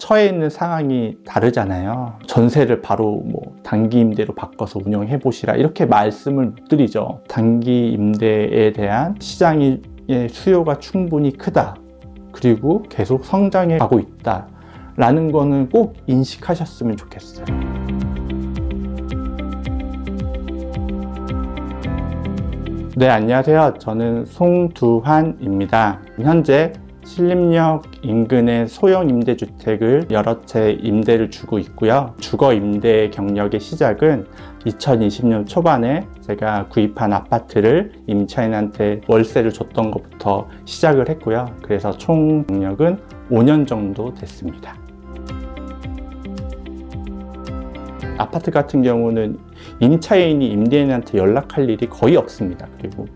처해 있는 상황이 다르잖아요. 전세를 바로 뭐 단기 임대로 바꿔서 운영해 보시라 이렇게 말씀을 못 드리죠. 단기 임대에 대한 시장의 수요가 충분히 크다. 그리고 계속 성장해 가고 있다. 라는 거는 꼭 인식하셨으면 좋겠어요. 네, 안녕하세요. 저는 송두환입니다. 현재 신림역 인근의 소형 임대주택을 여러 채 임대를 주고 있고요. 주거 임대 경력의 시작은 2020년 초반에 제가 구입한 아파트를 임차인한테 월세를 줬던 것부터 시작을 했고요. 그래서 총 경력은 5년 정도 됐습니다. 아파트 같은 경우는 임차인이 임대인한테 연락할 일이 거의 없습니다. 그리고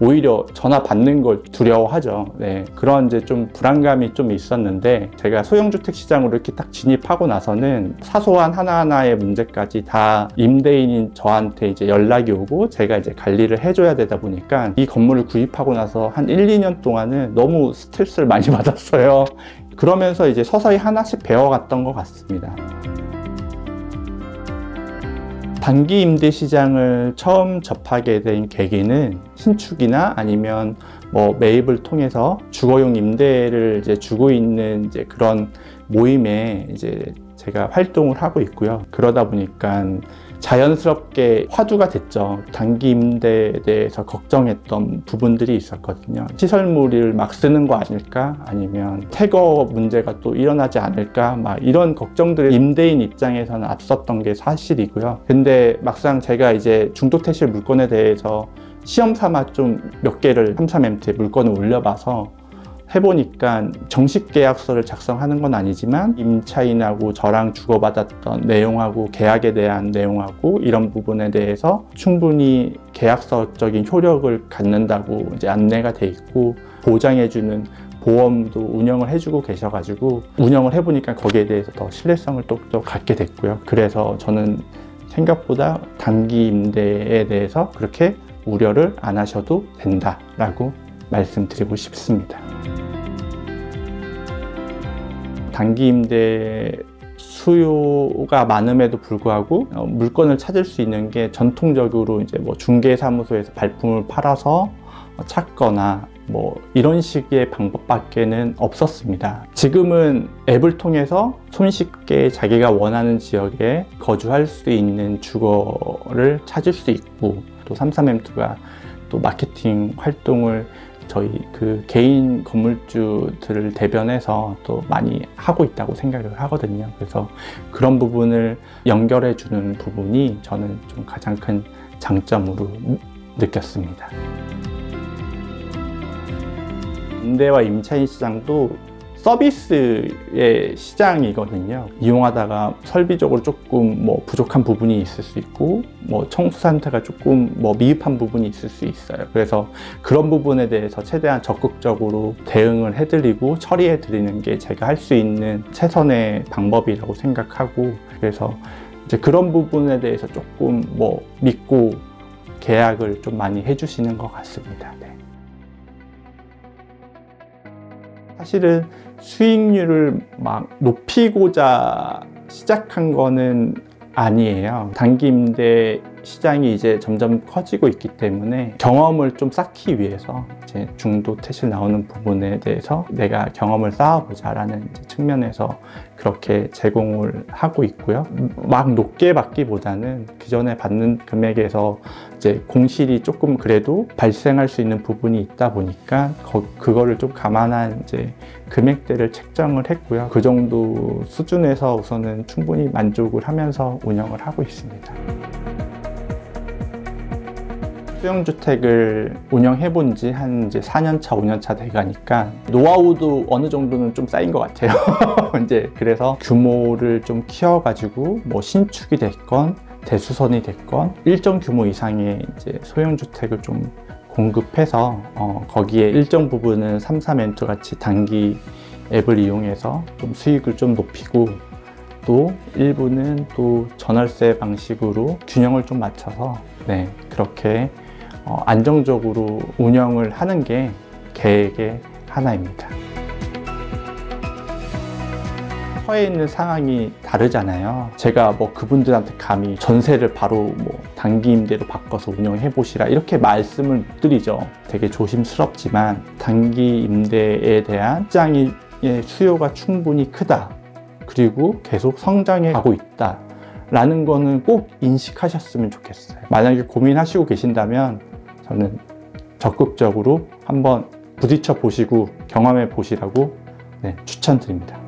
오히려 전화 받는 걸 두려워하죠. 네, 그런 이제 좀 불안감이 좀 있었는데 제가 소형주택 시장으로 이렇게 딱 진입하고 나서는 사소한 하나하나의 문제까지 다 임대인인 저한테 이제 연락이 오고 제가 이제 관리를 해줘야 되다 보니까 이 건물을 구입하고 나서 한 1, 2년 동안은 너무 스트레스를 많이 받았어요. 그러면서 이제 서서히 하나씩 배워갔던 것 같습니다. 단기 임대 시장을 처음 접하게 된 계기는 신축이나 아니면 뭐 매입을 통해서 주거용 임대를 이제 주고 있는 이제 그런 모임에 이제 제가 활동을 하고 있고요. 그러다 보니까 자연스럽게 화두가 됐죠. 단기 임대에 대해서 걱정했던 부분들이 있었거든요. 시설물을 막 쓰는 거 아닐까? 아니면 퇴거 문제가 또 일어나지 않을까? 막 이런 걱정들이 임대인 입장에서는 앞섰던 게 사실이고요. 근데 막상 제가 이제 중도태실 물건에 대해서 시험 삼아 좀 몇 개를 33M에 물건을 올려봐서 해보니까 정식 계약서를 작성하는 건 아니지만 임차인하고 저랑 주고받았던 내용하고 계약에 대한 내용하고 이런 부분에 대해서 충분히 계약서적인 효력을 갖는다고 이제 안내가 돼 있고 보장해주는 보험도 운영을 해주고 계셔가지고 운영을 해보니까 거기에 대해서 더 신뢰성을 또 갖게 됐고요. 그래서 저는 생각보다 단기 임대에 대해서 그렇게 우려를 안 하셔도 된다라고 말씀드리고 싶습니다. 단기 임대 수요가 많음에도 불구하고 물건을 찾을 수 있는 게 전통적으로 이제 뭐 중개사무소에서 발품을 팔아서 찾거나 뭐 이런 식의 방법밖에는 없었습니다. 지금은 앱을 통해서 손쉽게 자기가 원하는 지역에 거주할 수 있는 주거를 찾을 수 있고 또 33M2가 또 마케팅 활동을 저희 그 개인 건물주들을 대변해서 또 많이 하고 있다고 생각을 하거든요. 그래서 그런 부분을 연결해 주는 부분이 저는 좀 가장 큰 장점으로 느꼈습니다. 임대와 임차인 시장도 서비스의 시장이거든요. 이용하다가 설비적으로 조금 뭐 부족한 부분이 있을 수 있고 뭐 청소 상태가 조금 뭐 미흡한 부분이 있을 수 있어요. 그래서 그런 부분에 대해서 최대한 적극적으로 대응을 해드리고 처리해드리는 게 제가 할 수 있는 최선의 방법이라고 생각하고 그래서 이제 그런 부분에 대해서 조금 뭐 믿고 계약을 좀 많이 해주시는 것 같습니다. 네. 사실은 수익률을 막 높이고자 시작한 거는 아니에요. 단기 임대 시장이 이제 점점 커지고 있기 때문에 경험을 좀 쌓기 위해서 이제 중도태실 나오는 부분에 대해서 내가 경험을 쌓아보자 라는 측면에서 그렇게 제공을 하고 있고요. 막 높게 받기보다는 기존에 받는 금액에서 이제 공실이 조금 그래도 발생할 수 있는 부분이 있다 보니까 그거를 좀 감안한 이제 금액대를 책정을 했고요. 그 정도 수준에서 우선은 충분히 만족을 하면서 운영을 하고 있습니다. 소형주택을 운영해 본 지 한 이제 4년차, 5년차 돼가니까 노하우도 어느 정도는 좀 쌓인 것 같아요. 이제 그래서 규모를 좀 키워가지고 뭐 신축이 됐건 대수선이 됐건 일정 규모 이상의 이제 소형주택을 좀 공급해서 거기에 일정 부분은 33M2 같이 단기 앱을 이용해서 좀 수익을 좀 높이고 또 일부는 또 전월세 방식으로 균형을 좀 맞춰서 네, 그렇게 안정적으로 운영을 하는 게 계획의 하나입니다. 처해 있는 상황이 다르잖아요. 제가 뭐 그분들한테 감히 전세를 바로 뭐 단기 임대로 바꿔서 운영해 보시라 이렇게 말씀을 못 드리죠. 되게 조심스럽지만 단기 임대에 대한 시장의 수요가 충분히 크다. 그리고 계속 성장해 가고 있다. 라는 거는 꼭 인식하셨으면 좋겠어요. 만약에 고민하시고 계신다면 저는 적극적으로 한번 부딪혀 보시고 경험해 보시라고 추천드립니다.